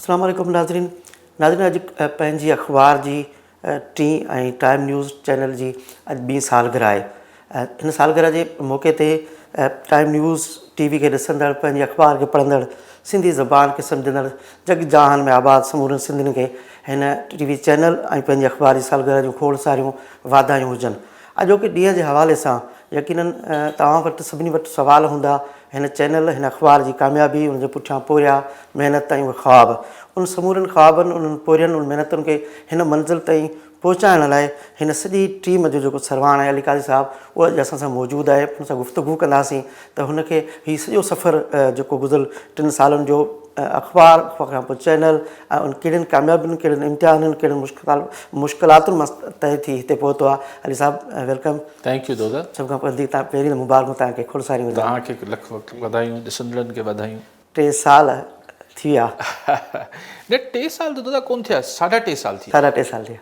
अस्सलाम वालेकुम नाज़रीन अॼु पंहिंजी अख़बार जी टी ऐं टाइम न्यूज़ चैनल जी अॼु 2 सालगिरह आहे। हिन सालगिरह जे मौक़े ते टाइम न्यूज़ टीवी खे ॾिसंदड़, पंहिंजी अख़बार खे पढ़ंदड़, सिंधी ज़बान खे सम्झंदड़ जग जहान में आबाद समूरनि सिंधियुनि खे हिन टीवी चैनल ऐं पंहिंजी अख़बार जी सालगिरह जूं खोड़ सारियूं वाधायूं हुजनि। अॼोके ॾींहं जे हवाले सां यकीनन तव्हां वटि सभिनी वटि सुवाल हूंदा हिन चैनल, हिन अख़बार जी कामयाबी, उनजे पुठियां पोरिया महिनत ऐं उहे ख़्वाब, उन समूरनि ख़्वाबनि, उन्हनि पोरियनि, उन महिनतुनि खे हिन मंज़िल ताईं पहुचाइण लाइ हिन सॼी टीम जो जेको सरवाण आहे अली काज़ी साहिबु, उहो अॼु असां सां मौजूदु आहे। हुन सां गुफ़्तगू कंदासीं त हुनखे हीउ सॼो सफ़र जेको गुज़िरियल 3 सालनि जो अख़बार खां पोइ चैनल, उन कहिड़ियुनि कामयाबियुनि, कहिड़ियुनि इम्तिहाननि, कहिड़ियुनि मुश्किलातुनि मां तइ थी हिते पहुतो आहे। अली साहिबु वेलकम। Thank U Doda. सभ खां वधीक पहिरीं मुबारकूं तव्हांखे, खोड़ सारियूं तव्हांखे लख वधायूं, ॾिसंदड़नि खे वधायूं। 3 साल थी विया। न 3 साल त दादा कोन थिया, 3.5 साल थी। 3.5 साल थी।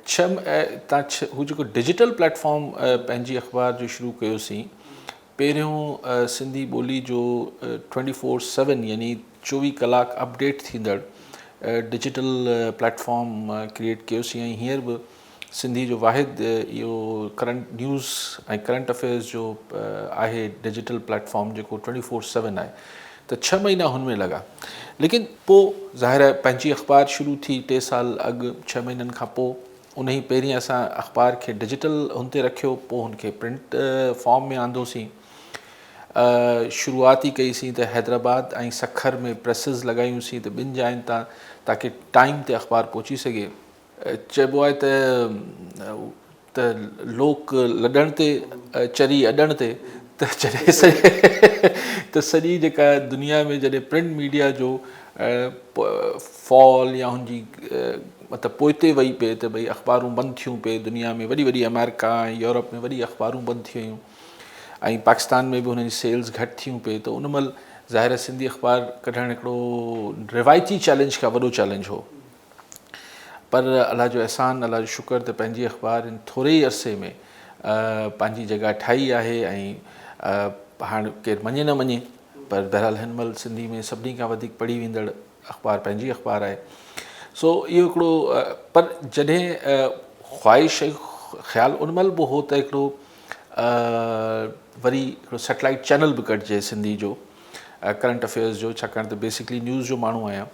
तव्हां हू जेको डिजिटल प्लेटफॉर्म पंहिंजी अख़बार जो शुरू कयोसीं, पहिरियों सिंधी ॿोली जो 24/7 यानी 24 कलाक अपडेट थींदड़ डिजिटल प्लेटफॉर्म क्रिएट कयोसीं। ऐं हींअर बि सिंधी जो वाहिद इहो करंट न्यूज़ ऐं करंट अफेयर्स जो आहे डिजिटल प्लेटफॉर्म जेको 24/7 आहे। त 6 महीना हुनमें लॻा, लेकिन पोइ ज़ाहिर आहे पंहिंजी अख़बार शुरू थी 3 साल अॻु, 6 महीननि खां पोइ उन ई पहिरीं असां अख़बार खे डिजिटल हुन ते रखियो, पोइ हुनखे प्रिंट फॉर्म में आंदोसीं। शुरूआती कईसीं त हैदराबाद ऐं सखर में प्रेसिस लॻायूंसीं त 2 जायुनि ताकी टाइम ते अख़बार पहुची सघे। चइबो आहे त लोक लॾण ते चरी अॾण ते, त जॾहिं सॼी जेका दुनिया में जॾहिं प्रिंट मीडिया जो फॉल या हुनजी मतिलबु पोइते वई पए त भई अख़बारूं बंदि थियूं पए दुनिया में, वॾी वॾी अमेरिका ऐं यूरोप में वॾी अख़बारूं बंदि थी वियूं, ऐं पाकिस्तान में बि हुनजी सेल्स घटि थियूं पए, त उन महिल ज़ाहिर सिंधी अख़बार कढणु हिकिड़ो रिवायती चैलेंज खां वॾो चैलेंज हो। पर अलाह जो अहसान, अलाह जो शुक्र त पंहिंजी अख़बार इन थोरे ई अरसे में पंहिंजी जॻह ठाही आहे। ऐं हाणे केरु मञे न मञे, पर बहरहाल हिन महिल सिंधी में सभिनी खां वधीक पढ़ी वेंदड़ अख़बार पंहिंजी अख़बार आहे। सो इहो हिकिड़ो, पर जॾहिं ख़्वाहिश ख़्यालु उन महिल बि हो त हिकिड़ो वरी हिकिड़ो सैटेलाइट चैनल बि कढिजे सिंधी जो, करंट अफेयर्स जो, छाकाणि त बेसिकली न्यूज़ जो माण्हू आहियां।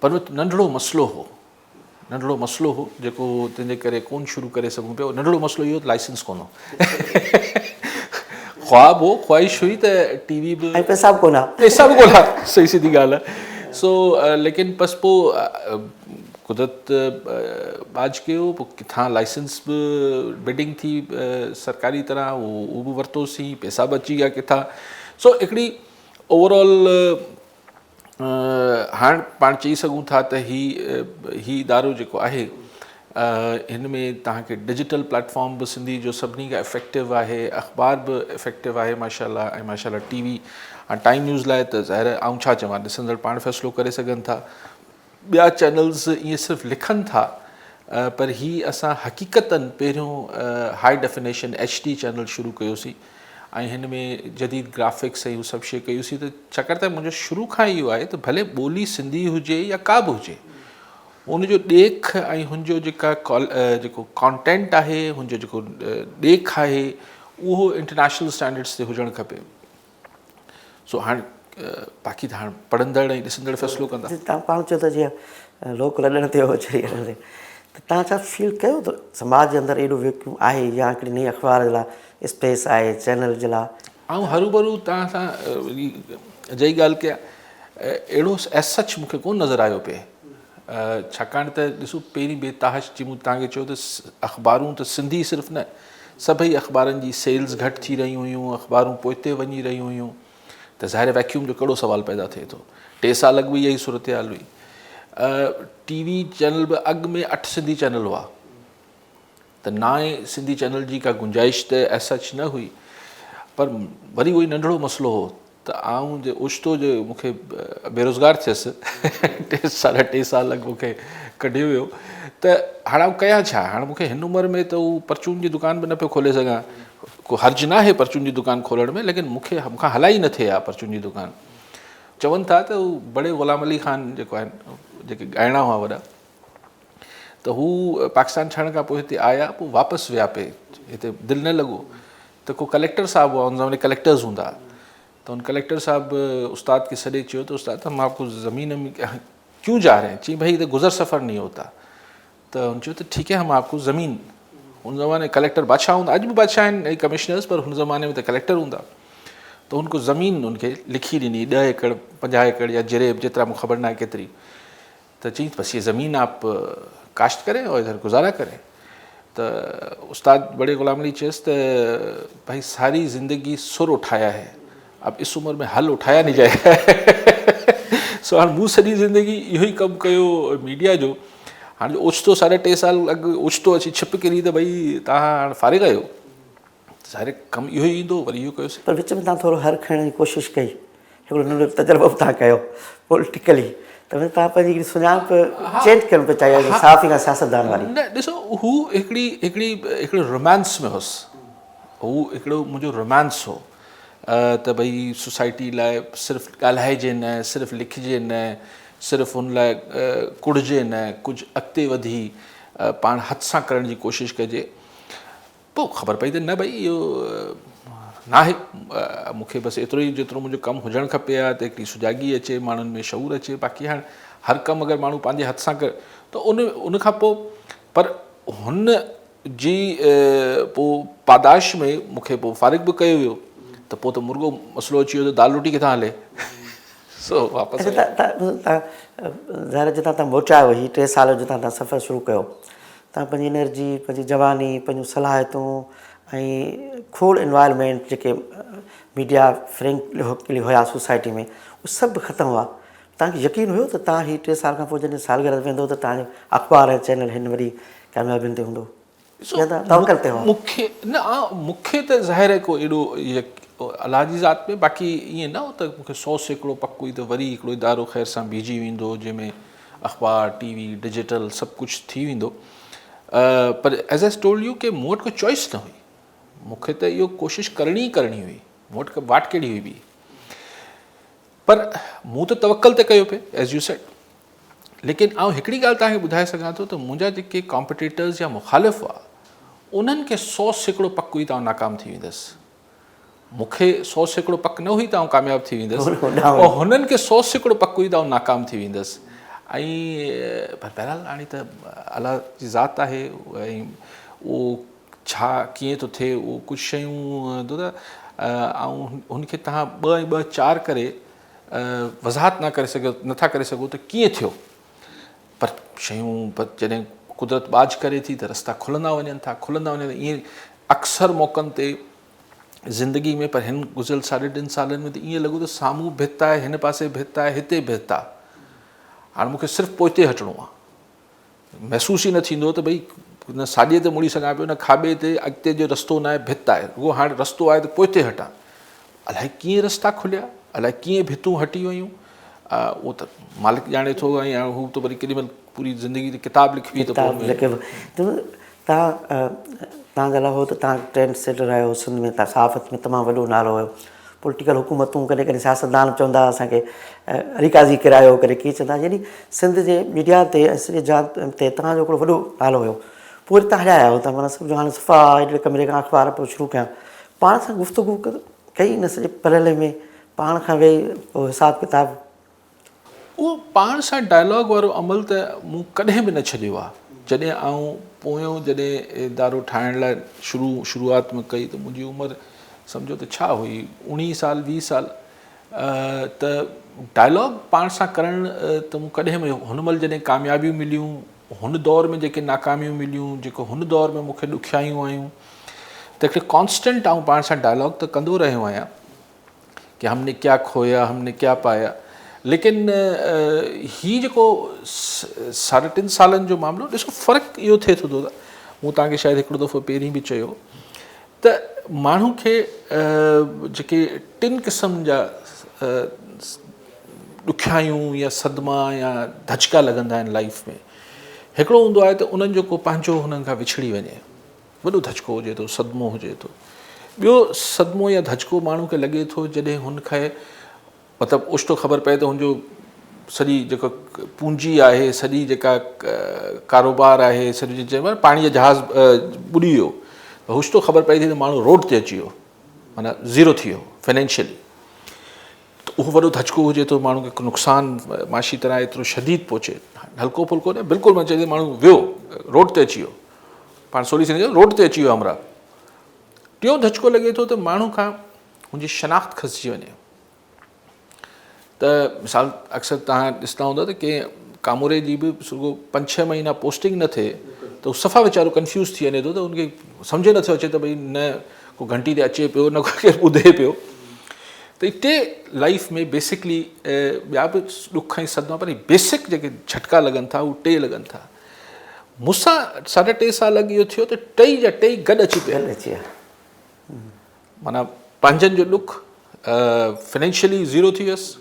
पर नंढिड़ो मसइलो हो जेको तंहिंजे करे कोन शुरू करे सघूं पिया। नंढिड़ो मसइलो इहो लाइसेंस कोन हो। ख़्वाब हो, ख़्वाहिश हुई त टीवी बि, पैसा बि कोन, सही सिधी ॻाल्हि आहे। सो लेकिन बसि पोइ कुदरत बाज कयो, पोइ किथां लाइसेंस बि बिडिंग थी सरकारी तरह, उहो बि वरितोसीं, पैसा बि अची विया किथां। सो हिकिड़ी ओवरऑल हाणे पाण चई सघूं था त ही इदारो जेको आहे हिन में तव्हांखे डिजिटल प्लेटफॉर्म बि सिंधी जो सभिनी खां इफेक्टिव आहे, अख़बार बि इफेक्टिव आहे माशाल्लाह, ऐं माशाल्लाह टीवी ऐं टाइम न्यूज़ लाइ त ज़ाहिर आउं छा चवां, ॾिसंदड़ पाण फ़ैसिलो करे सघनि था। ॿिया चैनल्स ईअं सिर्फ़ु लिखनि था, पर ही असां हक़ीक़तनि पहिरियों हाई डेफिनेशन HD चैनल शुरू कयोसीं, ऐं हिन में जदीद ग्राफिक्स ऐं इहो सभु शइ कयूंसीं। त छाकाणि त मुंहिंजो शुरू खां इहो आहे त भले ॿोली सिंधी हुजे या का बि हुजे, हुनजो ॾेख ऐं हुनजो जेको कॉन्टेंट आहे, हुनजो जेको ॾेख आहे, उहो इंटरनेशनल स्टैंडर्ड्स ते हुजणु खपे। सो हाणे बाक़ी त हाणे पढ़ंदड़ ऐं ॾिसंदड़ फ़ैसिलो कंदा। तव्हां पाण चयो त जीअं लोक लॾण ते हो चरी अॾण ते, त तव्हां छा फील कयो त समाज जे अंदरि एॾो वैक्यूम आहे, या हिकिड़ी नई अख़बार जे लाइ स्पेस आहे, चैनल जे लाइ? ऐं हरू तव्हां सां अॼाई ॻाल्हि कया, अहिड़ो एज सच मूंखे कोन नज़र आयो पिए। छाकाणि त ॾिसो, पहिरीं बेताहश जी मूं तव्हांखे चयो त अख़बारूं त सिंधी सिर्फ़ु न, सभई अख़बारनि जी सेल्स घटि थी रहियूं हुयूं, अख़बारूं पोइते वञी रहियूं हुयूं, त ज़ाहिर वैक्यूम जो कहिड़ो सुवालु पैदा थिए थो। 3 साल अॻु बि इहा ई सूरत हाल हुई। टीवी चैनल बि अॻु में 8 सिंधी चैनल हुआ, त नाए सिंधी चैनल जी का गुंजाइश त एज सच न हुई। पर वरी उहो ई नंढिड़ो मसइलो हो त आउं जे ओचितो जे मूंखे बेरोज़गार थियसि 3.5 साल अॻु मूंखे कढियो वियो, त हाणे आउं कयां छा? हाणे मूंखे हिन उमिरि में त उहो परचून जी दुकान बि न पियो खोले सघां। को हर्ज न आहे परचून जी दुकान खोलण में, लेकिन मूंखां हलाई न थिए आहे परचून जी दुकान। चवनि था त हू बड़े ग़ुलाम अली ख़ान जेको आहिनि जेके ॻाइणा हुआ वॾा, त हू पाकिस्तान छॾण खां पोइ हिते आया, पोइ वापसि विया पे, हिते दिलि न लॻो त को कलेक्टर साहिबु हुआ, हुन ज़माने कलेक्टर्स हूंदा, त हुन कलेक्टर साहिबु उस्ताद खे सॾे चयो त उस्ताद हम आपको ज़मीन में क्यों जा रहे हैं, चई भाई इधर गुज़र सफ़र नहीं होता, त हुन चयो त ठीकु है हम आपको ज़मीन, हुन ज़माने कलेक्टर बादशाह हूंदा, अॼु बि बादशाह आहिनि ऐं कमिश्नर्स, पर हुन ज़माने में त कलेक्टर हूंदा, त हुनको ज़मीन हुनखे लिखी ॾिनी 10 एकड़ 50 एकड़ या जिरेब जेतिरा मूंखे ख़बर न आहे केतिरी, त चई बस ये ज़मीन आप काश्त करें और इधर गुजारा करें। तो उस्ताद बड़े ग़ुलाम अली चयसि त भाई सारी ज़िंदगी सुर उठाया है, अब इस उम्र में हल उठाया नहीं जाएगा सो हाणे मूं सॼी ज़िंदगी इहो ई कमु कयो मीडिया जो, हाणे ओचितो 3.5 साल अॻु ओचितो अची छिप किरी त भई तव्हां हाणे फारिग़ आहियो, सारे कमु इहो ई ईंदो, वरी इहो कयोसीं। पर विच में तव्हां थोरो हर खणण जी कोशिशि कई, हिकिड़ो नंढो तजुर्बो बि तव्हां कयो पॉलिटिकली, त तव्हां पंहिंजी सुञाणप चेंज करणु पिया चाहियो साफ़ ई सियासतदान वारी। न ॾिसो, हू हिकिड़ो रोमांस में हुउसि, हू हिकिड़ो मुंहिंजो रोमांस हो त भई सोसाइटी लाइ सिर्फ़ु ॻाल्हाइजे न, सिर्फ़ु लिखिजे न, सिर्फ़ु हुन लाइ कुड़िजे न, कुझु अॻिते वधी पाण हथ सां करण जी कोशिशि कजे। पोइ ख़बर पई त न भई इहो न आहे, मूंखे बसि एतिरो ई जेतिरो मुंहिंजो कमु हुजणु खपे आहे त हिकिड़ी सुजाॻी अचे, माण्हुनि में शऊर अचे, बाक़ी हाणे हर कमु अगरि माण्हू पंहिंजे हथ सां करे त उन खां पोइ, पर हुन जी पोइ पादाश में मूंखे पोइ फारिग़ बि कयो वियो, त पोइ त मुर्गो मसइलो अची वियो त दाल रोटी किथां हले सो वापसि ज़ाहिर जितां तव्हां मोटायो, ही 3 साल जितां तव्हां सफ़र शुरू कयो, तव्हां पंहिंजी एनर्जी, पंहिंजी जवानी, पंहिंजूं सलाहियतूं ऐं खोड़ इन्वायरमेंट जेके मीडिया फ्रेंकली हुया सोसाइटी में, उहे सभु ख़तमु हुआ। तव्हांखे यकीन हुयो त तव्हां ही 3 साल खां पोइ जॾहिं सालगिरह वेंदो त तव्हांजो अख़बार ऐं चैनल हिन वरी कामयाबियुनि ते हूंदो? मूंखे त ज़ाहिर आहे को एॾो अलाह जी ज़ात में, बाक़ी ईअं न हो त मूंखे 100 सैकड़ो पक हुई त वरी हिकिड़ो इदारो ख़ैर सां बीजी वेंदो जंहिंमें अख़बार, टीवी, डिजिटल सभु कुझु थी वेंदो, पर एज़ एस टोल्ड यू कि मूं वटि कोई चॉइस न हुई, मूंखे त इहो कोशिशि करणी हुई, मूं वटि वाट कहिड़ी हुई बि, पर मूं त तवक्कल ते कयो पिए एज़ यू सेड। लेकिन आउं हिकिड़ी ॻाल्हि तव्हांखे ॿुधाए सघां थो त मुंहिंजा जेके कॉम्पिटिटर्स या मुखालिफ़ हुआ, उन्हनि खे 100 सैकड़ो पक हुई त आउं नाकाम थी वेंदुसि, मूंखे 100 सैकड़ो पक न हुई त आउं कामयाबु थी वेंदुसि, ऐं हुननि खे 100 सैकड़ो पक हुई त आउं नाकाम थी वेंदुसि। ऐं पर बहरहाल हाणे त अलाह जी ज़ात आहे, ऐं उहो छा कीअं थो थिए, उहो कुझु शयूं दादा ऐं हुनखे तव्हां 2 ऐं 2 4 करे वज़ाहत नथा करे सघो त कीअं थियो, पर शयूं पर जॾहिं कुदरत बाज करे थी त रस्ता खुलंदा वञनि था। ईअं अक्सर मौक़नि ते ज़िंदगी में, पर हिन गुज़िरियल 3.5 सालनि में त ईअं लॻो त साम्हूं भित आहे, हिन पासे भित आहे, हिते भित आहे, हाणे मूंखे सिर्फ़ु पोइते हटिणो आहे, महसूसु ई न थींदो त भई न साॼे ते मुड़ी सघां पियो, न खाॿे ते, अॻिते जो रस्तो न आहे, भित आहे, उहो हाणे रस्तो आहे त पोइते हटां। अलाए कीअं रस्ता खुलिया, अलाए कीअं भितूं हटी वयूं, उहो त मालिक ॼाणे थो, ऐं हू त वरी केॾी महिल पूरी ज़िंदगी ते किताब लिखी त तव्हांजे अलावा त तव्हां ट्रेंड सेटर आहियो सिंध में, तव्हां सहाफ़त में तमामु वॾो नालो हुयो, पॉलिटिकल हुकूमतूं कॾहिं कॾहिं सियासतदान चवंदा असांखे अरीकाज़ी किरायो, कॾहिं कीअं चवंदा, यानी सिंध जे मीडिया ते ऐं सॼे जात ते तव्हांजो हिकिड़ो वॾो नालो हुयो, पोइ वरी तव्हां हलिया आहियो, तव्हां माना सम्झो हाणे सफ़ा हेॾे कमरे खां अख़बार पोइ शुरू कयां, पाण सां गुफ़्तगू कई न सॼे पलले में, पाण खां वेही पोइ हिसाबु किताबु, उहो पाण सां डायलॉग वारो अमल त मूं कॾहिं बि न छॾियो आहे। जॾहिं आउं पोयों जॾहिं इदारो ठाहिण लाइ शुरूआत में कई त मुंहिंजी उमिरि सम्झो त छा हुई 19 साल 20 साल, त डायलॉग पाण सां करणु त मूं कॾहिं बि, हुन महिल जॾहिं कामयाबियूं मिलियूं, हुन दौर में जेके नाकामियूं मिलियूं, जेको हुन दौर में मूंखे ॾुखियायूं आयूं, त हिकिड़े कॉन्स्टेंट आउं पाण सां डायलॉग त कंदो रहियो आहियां कि हमने क्या खोया, हमने क्या पाया। लेकिन ही जेको 3.5 सालनि जो मामिलो, ॾिसो फ़र्क़ु इहो थिए थो, मूं तव्हांखे शायदि हिकिड़ो दफ़ो पहिरीं बि चयो त माण्हू खे जेके 3 क़िस्म जा ॾुखियायूं या सदमा या धचका लॻंदा आहिनि लाइफ में। हिकिड़ो हूंदो आहे त उन्हनि जो को पंहिंजो हुननि खां विछड़ी वञे, वॾो धचको हुजे थो, सदमो हुजे थो। ॿियो सदमो या धचको माण्हू खे लॻे थो जॾहिं हुनखे मतिलबु ओचितो ख़बर पए त हुनजो सॼी जेको पूंजी आहे, सॼी जेका कारोबार आहे, सॼी चइबो आहे पाणीअ जहाज़ ॿुॾी वियो, त ओचितो ख़बर पए थी त माण्हू रोड ते अची वियो, माना ज़ीरो थी वियो फाइनेंशियली। त उहो वॾो धचको हुजे थो, माण्हू खे नुक़सानु माशी तरह एतिरो शदीद पहुचे, हल्को फुल्को न, बिल्कुलु मां चए माण्हू वियो रोड ते अची वियो, पाण सोली सिंधी रोड ते अची वियो हमरा। टियों धचको लॻे थो त माण्हू खां हुनजी शनाख़्त खसिजी वञे। त मिसाल अक्सर तव्हां ॾिसंदा हूंदा त कंहिं कामोरे जी बि सुगो 5-6 महीना पोस्टिंग न थिए त उहो सफ़ा वीचारो कंफ्यूज़ थी वञे थो, त उनखे सम्झ नथो अचे त भई न को घंटी ते अचे पियो, न को केरु ॿुधे पियो। त टे लाइफ में बेसिकली ॿिया बि ॾुख ऐं सदमा, पर बेसिक जेके झटका लॻनि था उहे टे लॻनि था। मूंसां 3.5 साल अॻु इहो थियो त टई जा टई गॾु अची पिया, माना पंहिंजनि जो ॾुख, फाइनेंशियली ज़ीरो थी वियसि,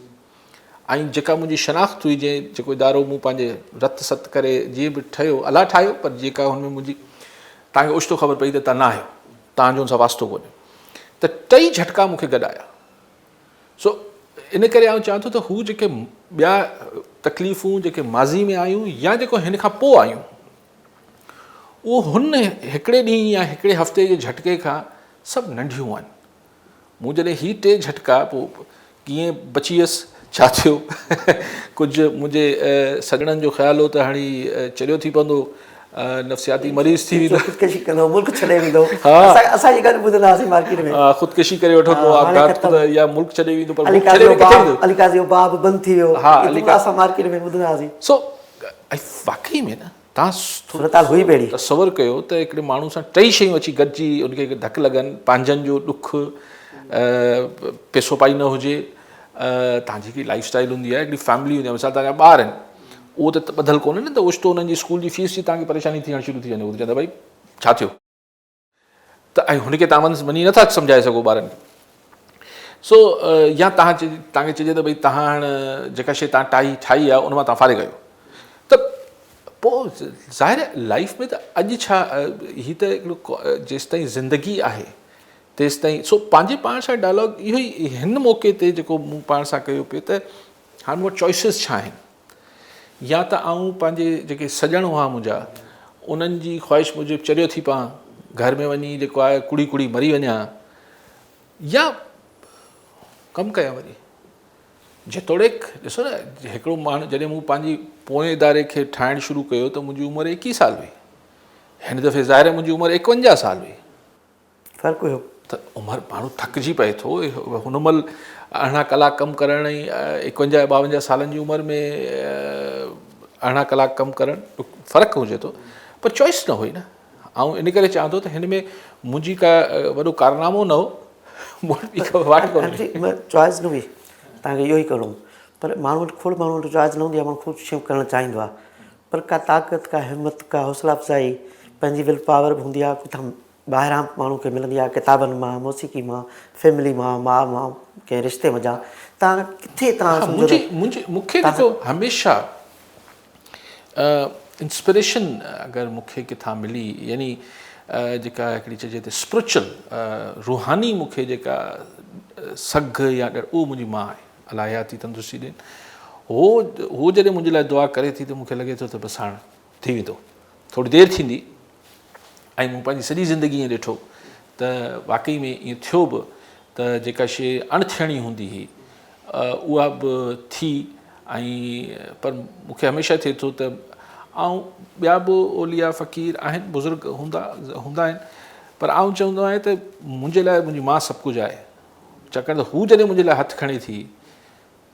ऐं जेका मुंहिंजी शनाख़्त हुई, जेको इदारो मूं पंहिंजे रत सत करे जीअं बि ठहियो, अलाह ठाहियो, पर जेका हुनमें मुंहिंजी तव्हांखे ओचितो ख़बर पई त तव्हां न आहियो, तव्हांजो हुन सां वास्तो कोन्हे। त टई झटका मूंखे गॾु आया। सो इन करे आउं चाहियां थो त हू जेके ॿिया तकलीफ़ूं जेके माज़ी में आयूं या जेको हिन खां पोइ आयूं, उहो हुन हिकिड़े ॾींहुं या हिकिड़े हफ़्ते जे झटके खां सभु नंढियूं आहिनि। मूं जॾहिं ही टे झटका पोइ कीअं बची वियसि, छा थियो कुझु मुंहिंजे सॻड़नि जो ख़्यालु हो त हाणे चरियो थी पवंदो, नफ़्सियाती मरीज़ थी वेंदो, ख़ुदकशी कंदो, मुल्क छॾे वेंदो। हा, असांजी ॻाल्हि ॿुधंदासीं मार्केट में, ख़ुदकशी करे वठंदो, आपघात या मुल्क छॾे वेंदो, पर अली काज़ी जो बाब बंदि थी वियो, असां मार्केट में ॿुधंदासीं। सो वाक़ई में न तव्हां सूरत हुई पहिरीं तसवर कयो त हिकिड़े माण्हू सां टई शयूं अची गॾिजी उनखे धकु लॻनि, पंहिंजनि जो ॾुख, पैसो पाई न हुजे, तव्हांजी हिकिड़ी लाइफ स्टाइल हूंदी आहे, हिकिड़ी फैमिली हूंदी आहे, मिसाल तव्हांजा ॿार आहिनि, उहो त ॿधल कोन्हे न, त ओचितो हुननि जी स्कूल जी फीस जी तव्हांखे परेशानी थियणु शुरू थी वञे, उहो चवंदा भई छा थियो, त ऐं हुनखे तव्हां वञी नथा सम्झाए सघो ॿारनि खे। सो या तव्हांखे चइजे त भई तव्हां हाणे जेका शइ तव्हां ठाही आहे उन मां तव्हां फारिग आहियो, त पोइ ज़ाहिर लाइफ में त अॼु छा ही त हिकिड़ो जेसिताईं ज़िंदगी आहे तेसिताईं। सो पंहिंजे पाण सां डायलॉग इहो ई हिन मौक़े ते जेको मूं पाण सां कयो पियो, त हाणे मूं वटि चॉइसिस छा आहिनि, या त आऊं पंहिंजे जेके सॼण हुआ मुंहिंजा उन्हनि जी ख़्वाहिश मूजिबि चरियो थी पवां, घर में वञी जेको आहे कुड़ी कुड़ी मरी वञा, या कमु कयां वरी। जेतोणीकि ॾिसो न, हिकिड़ो माण्हू जॾहिं मूं पंहिंजी पोएं इदारे खे ठाहिणु शुरू कयो त मुंहिंजी उमिरि 21 साल हुई, हिन दफ़े ज़ाहिर आहे मुंहिंजी उमिरि 51 साल हुई, फ़र्क़ु हुयो। त उमिरि माण्हू थकिजी पए थो, हुन महिल 18 कलाक कमु करण ऐं 51-52 सालनि जी उमिरि में 18 कलाक कमु करणु फ़र्क़ु हुजे थो, पर चॉइस न हुई न। ऐं इन करे चवां थो त हिन में मुंहिंजी का वॾो कारनामो न हो, चॉइस न हुई, तव्हांखे इहो ई करिणो, पर माण्हू वटि खोड़ माण्हू वटि चॉइस न हूंदी आहे, माण्हू खोड़ शयूं करणु चाहींदो आहे, पर का ताक़त, का हिमत, का हौसला अफ़ज़ाई, पंहिंजी विल पावर बि हूंदी आहे, किथां ॿाहिरां माण्हू खे मिलंदी आहे, किताबनि मां, मौसीक़ी मां, फैमिली मां, माउ मां, कंहिं रिश्ते वञा, तव्हां किथे तव्हां मूंखे जेको हमेशह इंस्पिरेशन अगरि मूंखे किथां मिली, यानी जेका हिकिड़ी चइजे त स्पिरिचुअल रूहानी मूंखे जेका सघ या उहो मुंहिंजी माउ आहे, अलाह हयाती तंदुरुस्ती ॾियनि, हो जॾहिं मुंहिंजे लाइ दुआ करे थी त मूंखे लॻे थो त बसि हाणे थी वेंदो, थोरी देरि थींदी। ऐं मूं पंहिंजी सॼी ज़िंदगी ईअं ॾिठो त वाक़ई में ईअं थियो बि त जेका शइ अणथियणी हूंदी हुई उहा बि थी, ऐं पर मूंखे हमेशह थिए थो त ऐं ॿिया बि ओलिया फ़क़ीर आहिनि, बुज़ुर्ग हूंदा आहिनि, पर आउं चवंदो आहियां त मुंहिंजे लाइ मुंहिंजी माउ सभु कुझु आहे, छाकाणि त हू जॾहिं मुंहिंजे लाइ हथु खणे थी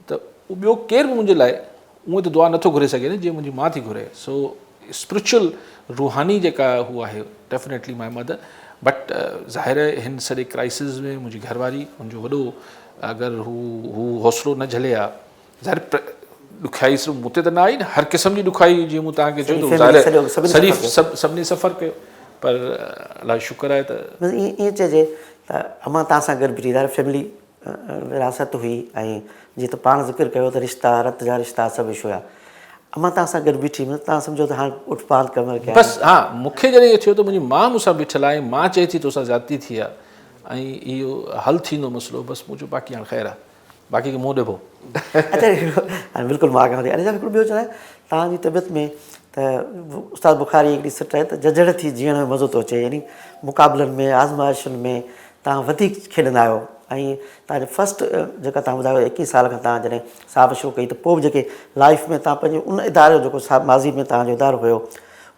त ॿियो केरु बि मुंहिंजे लाइ उअं त दुआ नथो घुरे सघे न जीअं मुंहिंजी माउ थी घुरे। सो स्पिरिचुअल रूहानी जेका हू आहे डेफिनेटली माई मदर, बट ज़ाहिर हिन सॼे क्राइसिस में मुंहिंजी घरवारी मुंहिंजो वॾो, अगरि हू हौसलो न झले हा, ज़ाहिर ॾुखियाई सिर्फ़ु मूं ते त न आई न, हर क़िस्म जी ॾुखियाई जीअं मूं तव्हांखे चयो सभिनी सफ़र कयो, पर अलाह शुक्र आहे त ईअं चइजे त अमां तव्हां सां गॾु बीठी, फैमिली विरासत हुई, ऐं जीअं त पाण ज़िक्र कयो त रिश्ता, रत जा रिश्ता सभु हुया, अमां तव्हां सां गॾु बीठी, तव्हां सम्झो त हाणे उठ पान कमु कया बसि। हा, मूंखे जॾहिं इहो थियो त मुंहिंजी माउ मूंसां बीठल आहे, मां चए थी तोसां ज़्यादती थी आहे ऐं इहो हलु थींदो मसइलो, बसि मुंहिंजो बाक़ी हाणे ख़ैरु आहे, बाक़ी खे मुंहुं ॾिबो। अच्छा बिल्कुलु मां कयां थी। अने हिकिड़ो ॿियो चवां तव्हांजी तबियत में त उस्ताद बुखारी हिकिड़ी सिट आहे त जजड़ थी जीअण में मज़ो थो अचे, यानी मुक़ाबलनि में आज़माइशुनि में तव्हां वधीक खेॾंदा आहियो। ऐं तव्हांजो फस्ट जेका तव्हां ॿुधायो 21 साल खां तव्हां जॾहिं साफ़ शुरू कई, त पोइ बि जेके लाइफ में तव्हां पंहिंजे उन इदारे जो जेको माज़ी में तव्हांजो इदारो हुयो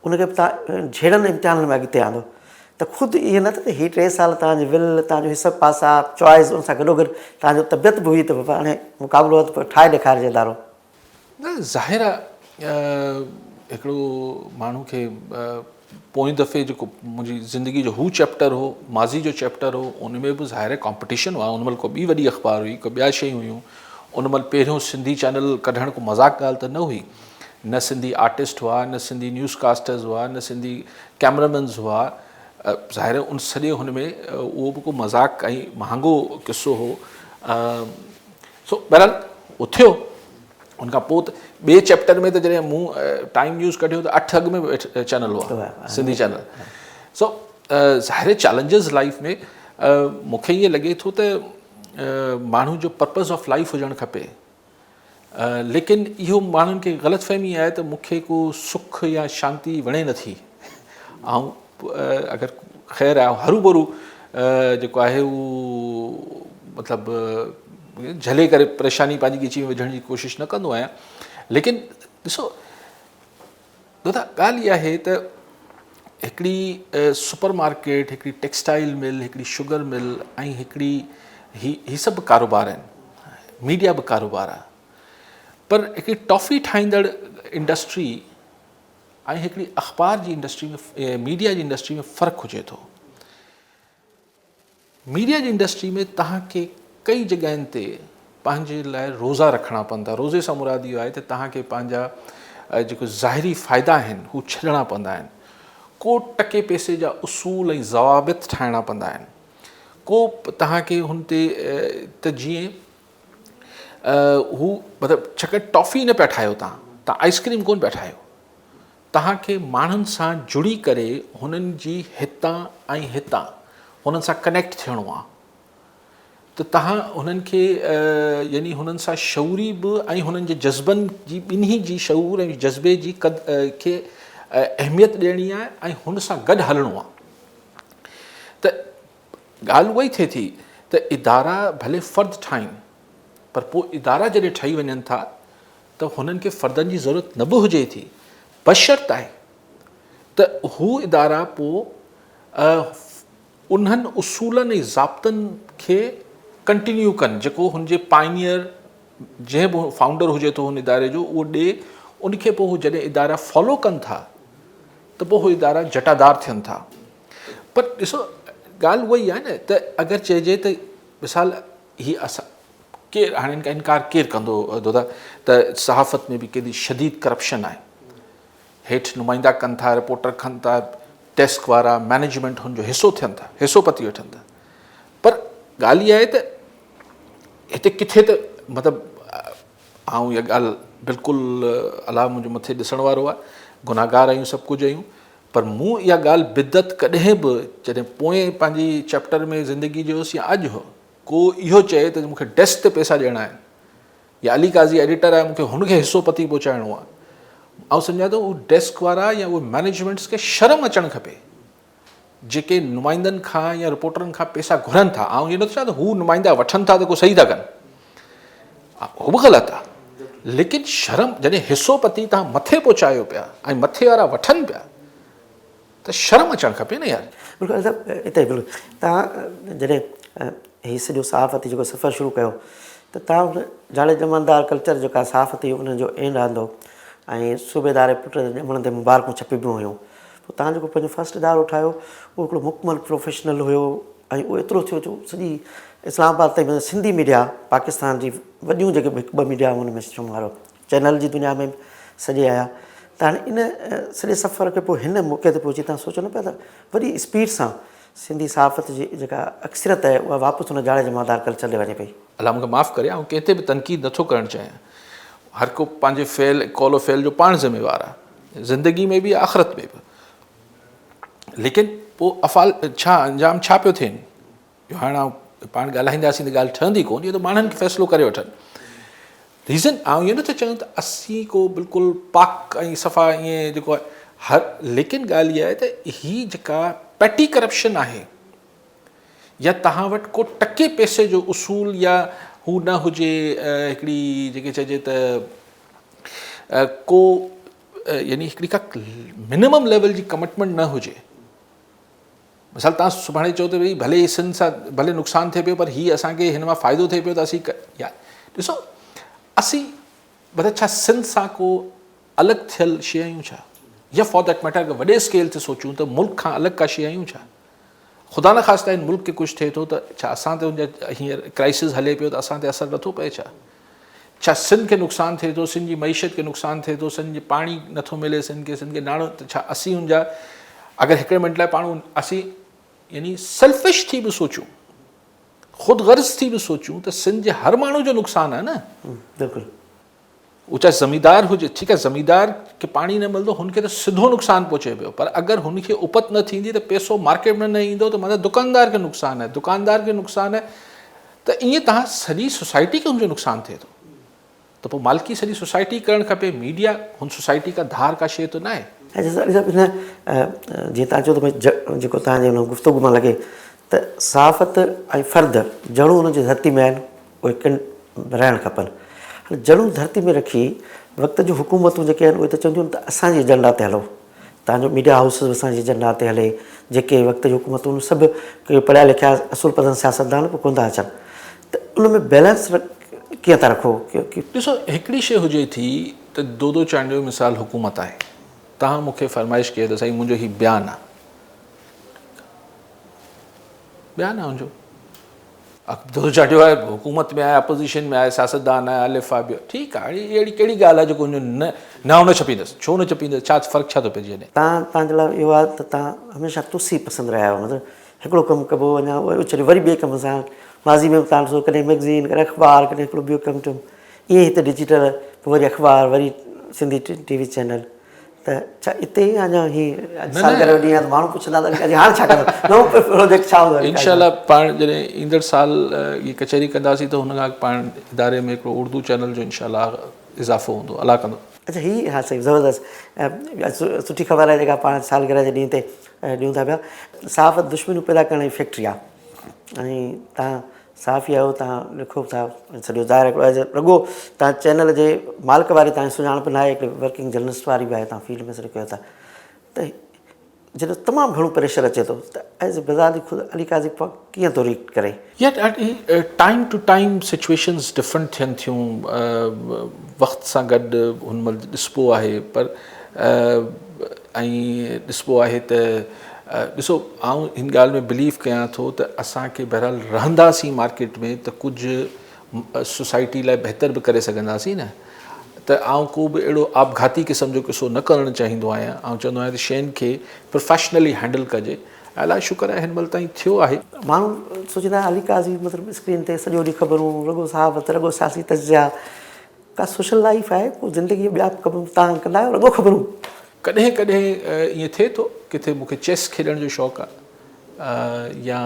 उनखे बि तव्हां झेड़नि इम्तिहाननि में अॻिते आंदो, त ख़ुदि इअं न त हीअ 3 साल तव्हांजी विल तव्हांजो हीअ सभु पासा चॉइस उन सां गॾोगॾु तव्हांजो तबियत बि हुई त बाबा हाणे मुक़ाबिलो आहे त ठाहे ॾेखारिजे इदारो। न ज़ाहिर आहे हिकिड़ो माण्हू खे पोइ दफ़े जेको मुंहिंजी ज़िंदगी जो हू चैप्टर हो, माज़ी जो चैप्टर हो, उन में बि ज़ाहिर कॉम्पिटिशन हुआ। उन महिल को ॿी वॾी अख़बार हुई, को ॿिया शयूं हुयूं। उन महिल पहिरियों सिंधी चैनल कढण को मज़ाक ॻाल्हि त न हुई। न सिंधी आर्टिस्ट हुआ, न सिंधी न्यूज़कास्टर्स हुआ, न सिंधी कैमरामैन्स हुआ। ज़ाहिर उन सॼे हुन में उहो बि को मज़ाक ऐं महांगो किस्सो हो। सो बहरहाल उहो थियो। उनखां पोइ त ॿिए चैप्टर में त जॾहिं मूं टाइम न्यूज़ कढियो त 8 अॻु में चैनल हुआ, सिंधी चैनल। सो ज़ाहिर चैलेंजिस लाइफ में मूंखे ईअं लॻे थो त माण्हू जो पर्पज़ ऑफ लाइफ हुजणु खपे। लेकिन इहो माण्हुनि खे ग़लतफ़हमी आहे त मूंखे को सुख या शांती वणे नथी। ऐं अगरि ख़ैर आहे हरू भरू जेको आहे उहो मतिलबु झले करे परेशानी पंहिंजी ॻिची में विझण जी कोशिशि न कंदो आहियां। लेकिन ॾिसो दादा ॻाल्हि इहा आहे त हिकिड़ी सुपर मार्केट, हिकिड़ी टेक्सटाइल मिल, हिकिड़ी शुगर मिल ऐं हिकिड़ी ही सभु कारोबार आहिनि, मीडिया बि कारोबार आहे। पर हिकिड़ी टॉफ़ी ठाहींदड़ इंडस्ट्री ऐं हिकिड़ी अख़बार जी इंडस्ट्री में, मीडिया जी इंडस्ट्री में फ़र्क़ु हुजे थो। मीडिया जी इंडस्ट्री में तव्हांखे कई जॻहियुनि ते पंहिंजे लाइ रोज़ा रखणा पवंदा। रोज़े सां मुराद इहो आहे त तव्हांखे पंहिंजा जेको ज़ाहिरी फ़ाइदा आहिनि हू छॾणा पवंदा आहिनि। को टके पैसे जा उसूल ऐं ज़वाबित ठाहिणा पवंदा आहिनि। को तव्हांखे हुन ते त जीअं हू मतिलबु छाकाणि टॉफ़ी न पिया ठाहियो, तव्हां आइस्क्रीम कोन पिया ठाहियो, तव्हांखे माण्हुनि सां जुड़ी करे हुननि जी हितां ऐं हितां हुननि सां कनेक्ट थियणो आहे। त तव्हां हुननि खे यानी हुननि सां शऊरी बि ऐं हुननि जे जज़्बनि जी ॿिन्ही जी शऊर ऐं जज़्बे जी खे अहमियत ॾियणी आहे ऐं हुन सां गॾु हलणो आहे। त ॻाल्हि उहा ई थिए थी त इदारा भले फ़र्द ठाहिनि, पर पोइ इदारा जॾहिं ठही वञनि था त हुननि खे फ़र्दनि जी ज़रूरत न बि हुजे थी, बशर्त आहे त हू इदारा पोइ उन्हनि उसूलनि ऐं ज़ाब्तनि खे कंटिन्यू कनि जेको हुनजे पाइनियर जंहिं बि फाउंडर हुजे थो हुन इदारे जो उहो ॾे। उनखे पोइ हू जॾहिं इदारा फॉलो कनि था त पोइ हू इदारा जटादार थियनि था। पर ॾिसो ॻाल्हि उहा ई आहे न त अगरि चइजे त मिसाल ही असां केरु हाणे हिन खां इनकार केरु कंदो दादा त सहाफ़त में बि केॾी शदीद करप्शन आहे। हेठि नुमाइंदा कनि था, रिपोर्टर खनि था, डेस्क वारा मैनेजमेंट हुनजो हिसो थियनि था, हिसो पती वठनि था। पर ॻाल्हि इहा आहे त हिते किथे त मतिलबु आऊं इहा ॻाल्हि बिल्कुलु अलाह मुंहिंजे मथे ॾिसण वारो आहे, गुनाहगार आहियूं, सभु कुझु आहियूं। पर मूं इहा ॻाल्हि बिदत कॾहिं बि जॾहिं पोइ पंहिंजी चैप्टर में ज़िंदगी जोसि या अॼु हो को इहो चए त मूंखे डेस्क ते पैसा ॾियणा आहिनि या अली काज़ी एडिटर आहे मूंखे हुनखे हिसो पती पहुचाइणो आहे, ऐं सम्झा थो उहे डेस्क वारा या उहे मैनेजमेंट्स खे शर्म अचणु खपे जेके नुमाइंदनि खां या रिपोर्टरनि खां पैसा घुरनि था। ऐं इहो नथो चवां त हू नुमाइंदा वठनि था त को सही था कनि, उहो बि ग़लति आहे। लेकिन शर्म जॾहिं हिसो पती तव्हां मथे पहुचायो पिया ऐं मथे वारा वठनि पिया त शर्म अचणु खपे न यार। बिल्कुलु हिते बिल्कुलु तव्हां जॾहिं हीउ सॼो सहाफ़ती जेको सफ़र शुरू कयो त तव्हां हुन जाड़े ज़मानदार कल्चर जेका सहाफ़ती उनजो एंड आंदो ऐं सूबेदार पुट ॼमण ते मुबारकूं छपिबियूं हुयूं। पोइ तव्हां जेको पंहिंजो फस्ट इदारो ठाहियो उहो हिकिड़ो मुकमल प्रोफेशनल हुयो ऐं उहो एतिरो थियो जो सॼी इस्लामाबाद ताईं सिंधी मीडिया पाकिस्तान जी वॾियूं जेके हिकु ॿ मीडिया हुन में शुमारु चैनल जी दुनिया में सॼे आया। त हाणे इन सॼे सफ़र खे पोइ हिन मौक़े ते पहुची तव्हां सोचो न पिया त वॾी स्पीड सां सिंधी सहाफ़त जी जेका अक्सरियत आहे उहा वापसि हुन जाड़े जमादार कल्चर ॾे वञे पई। अलाह मूंखे माफ़ु करे, ऐं कंहिं ते बि तनक़ीद नथो करणु चाहियां। हर को पंहिंजे फ़ेल कौलो फ़ेल जो पाण ज़िम्मेवारु आहे, ज़िंदगी में बि आख़िरत में बि। लेकिन पोइ अफ़ाल छा अंजाम छा पियो थिए हाणे पाण ॻाल्हाईंदासीं त ॻाल्हि ठहंदी कोन, इहो त माण्हुनि खे फ़ैसिलो करे वठनि। रीज़न आउं इहो नथो चवां त असीं को बिल्कुलु पाक ऐं सफ़ा ईअं जेको आहे हर, लेकिन ॻाल्हि इहा आहे त ही जेका पैटी करप्शन आहे या तव्हां वटि को टके पैसे जो उसूल या हू न हुजे, हिकिड़ी जेके चइजे त को यानी हिकिड़ी का मिनिमम लेवल जी कमिटमेंट न हुजे। मिसाल तव्हां सुभाणे चओ त भई भले सिंध सां भले नुक़सानु थिए पियो पर हीअ असांखे हिन मां फ़ाइदो थिए पियो त असीं या ॾिसो असीं मतिलबु छा सिंध सां को अलॻि थियल शइ आहियूं छा, या फॉर दैट मैटर अगरि वॾे स्केल ते सोचूं त मुल्क खां अलॻि का शइ आहियूं छा? ख़ुदा न ख़ासिता हिन मुल्क खे कुझु थिए थो त छा असां ते हुनजा हींअर क्राइसिस हले पियो त असां ते असरु नथो पए छा? छा सिंध खे नुक़सानु थिए थो, सिंध जी मईशत खे नुक़सानु थिए थो, सिंध जी पाणी नथो मिले सिंध खे नाणो, त छा असीं हुनजा अगरि हिकिड़े मिंट लाइ पाण असीं यानी सेल्फिश थी बि सोचूं, ख़ुदि गर्ज़ थी बि सोचूं त सिंध जे हर माण्हू जो नुक़सानु आहे न। बिल्कुलु उहो चाहे ज़मींदार हुजे, ठीकु आहे ज़मींदार खे पाणी न मिलंदो हुनखे त सिधो नुक़सानु पहुचे पियो, पर अगरि हुनखे उपत न थींदी त पैसो मार्केट में न ईंदो त मतिलबु दुकानदार खे नुक़सानु आहे, दुकानदार खे नुक़सानु आहे, त ईअं तव्हां सॼी सोसाइटी खे हुनजो नुक़सानु थिए थो। त पोइ मालिकी सॼी सोसाइटी करणु खपे, मीडिया हुन सोसाइटी का धार का शइ त न आहे। ऐं जीअं तव्हां चओ त भई जेको तव्हांजे हुन गुफ़्तगू मां लॻे त सहाफ़त ऐं फ़र्द जड़ूं हुनजी धरती में आहिनि, उहे किन रहणु खपनि। हाणे जड़ूं धरती में रखी वक़्त जूं हुकूमतूं जेके आहिनि उहे त चवंदियूं आहिनि त असांजे एजेंडा ते हलो, तव्हांजो मीडिया हाउस बि असांजे एजेंडा ते हले, जेके वक़्त जूं हुकूमतूं सभु के पढ़िया लिखिया असुल पसंदि सियासतदान बि कोन था अचनि, त उन में बैलेंस कीअं था रखो? ॾिसो हिकिड़ी शइ हुजे थी त दो चांडियो मिसाल हुकूमत आहे, तव्हां मूंखे फरमाइश कयो त साईं मुंहिंजो हीउ बयानु आहे, बयानु आहे मुंहिंजो दो चांडियो आहे, हुकूमत में आहे, अपोज़िशन में आहे, सियासतदान आहे, आलिफ़ आहे, ॿियो ठीकु आहे, अहिड़ी कहिड़ी ॻाल्हि आहे जेको न हुन छपींदसि, छो न छपींदसि, छा फ़र्क़ु छा थो पइजी वञे? तव्हांजे लाइ इहो आहे त तव्हां हमेशह तुसी पसंदि रहिया आहियो, मतिलबु हिकिड़ो कमु कबो अञा वरी छॾियो वरी ॿिए कम सां, माज़ी में बि तव्हां ॾिसो कॾहिं मैगज़ीन, कॾहिं अख़बार, कॾहिं हिकिड़ो ॿियो कमु थियुमि, ईअं हिते डिजिटल, पोइ वरी अख़बार, वरी सिंधी टीवी चैनल, त छा हिते ई अञा हीअ सालगिरह ॾींहुं आहे त माण्हू पुछंदा त हाणे छा कंदो, नओं प्रोजेक्ट छा हूंदो? इंशाल्लाह पाण जॾहिं ईंदड़ साल इहा कचहरी कंदासीं त हुन खां पाण इदारे में हिकिड़ो उर्दू चैनल जो इंशाल्लाह इज़ाफ़ो हूंदो, अला कंदो। अच्छा हीअ हा सही ज़बरदस्त सुठी ख़बर आहे जेका पाण सालगिरह जे ॾींहं ते ॾियूं था पिया। सहाफ़त दुश्मनियूं पैदा करण जी फैक्ट्री आहे, ऐं तव्हां सहाफ़ी आहियो, तव्हां लिखो था सॼो ज़ाहिर हिकिड़ो एज रुॻो तव्हां चैनल जे मालिक वारी तव्हांजी सुञाणप न आहे, हिकिड़ी वर्किंग जर्नलिस्ट वारी बि आहे, तव्हां फील्ड में सॼो कयो था, त जॾहिं तमामु घणो प्रेशर अचे थो त एज़ ए बज़ारी ख़ुदि अली काज़ी कीअं थो रीड करे? Time to time situations different थियनि थियूं, वक़्त सां गॾु हुन महिल ॾिसबो आहे, पर ऐं ॾिसबो आहे त ॾिसो आउं हिन ॻाल्हि में बिलीव कयां थो त असांखे बहरहाल रहंदासीं मार्केट में त कुझु सोसाइटी लाइ बहितर बि करे सघंदासीं न, त आउं को बि अहिड़ो आपघाती क़िस्म जो किसो न करणु चाहींदो आहियां। आउं चवंदो आहियां त शयुनि खे प्रोफेशनली हैंडल कजे, अलाए शुक्र आहे हिन महिल ताईं थियो आहे। माण्हू सोचींदा अली काज़ी मतिलबु स्क्रीन ते सॼो ॾींहुं ख़बरूं, रुॻो सहाफ़त, रुॻो सियासी तजिया, का सोशल लाइफ आहे, को ज़िंदगी ॿिया कम तव्हां कंदा आहियो, रुॻो ख़बरूं? कॾहिं कॾहिं ईअं थिए थो, किथे मूंखे चेस खेॾण जो शौक़ु आहे या